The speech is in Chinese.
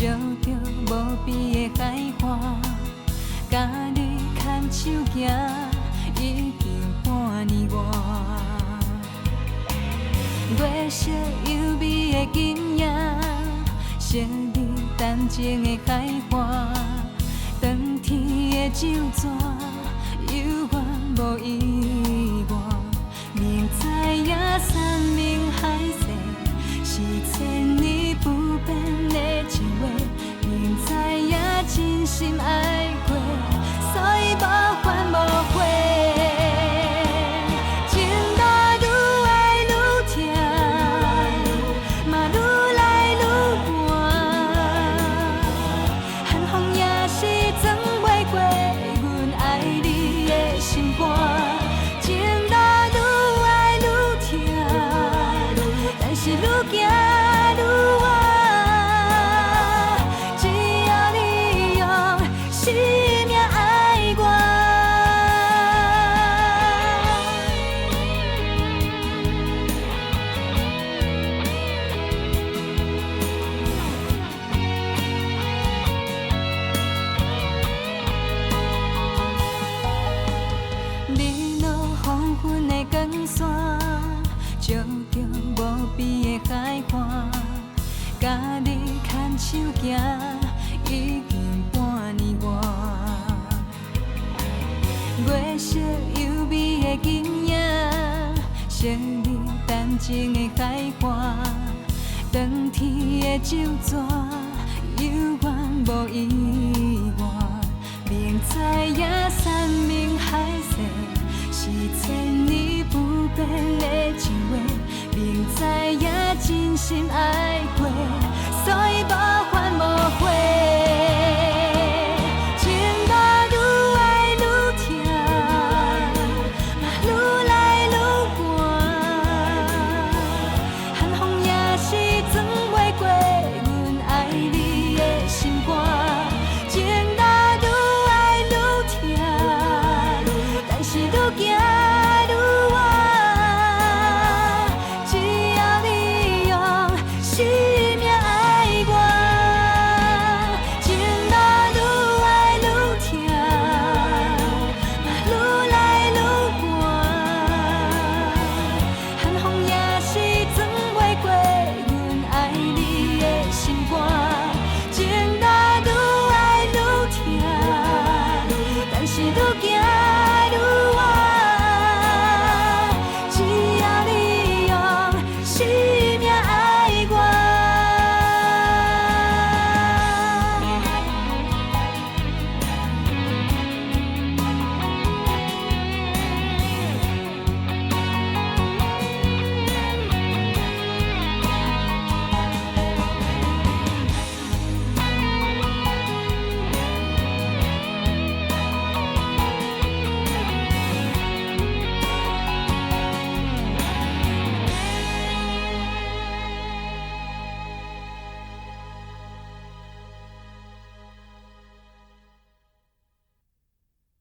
烧着无边的海花，甲你牵手行，已经半年外。月色幽微的金影，惜你淡情的海花，长天的酒泉，有缘无意外。明知影山盟海誓，是千年不变的情话。明知影真心爱过，所以无怨无悔。情路愈爱愈痛，嘛愈来愈寒。寒风也是装袂过阮爱你的心肝。情路愈爱愈痛，但是愈行愈远。只要你用生命爱我。日落黄昏的光线，照着无边的海岸，甲你牵手行，已经半年外。月色幽微的金影，惜你淡情的海花，长天的酒泉，有缘无意外。明知影山盟海誓，是千年不变的情话。明知影真心爱过，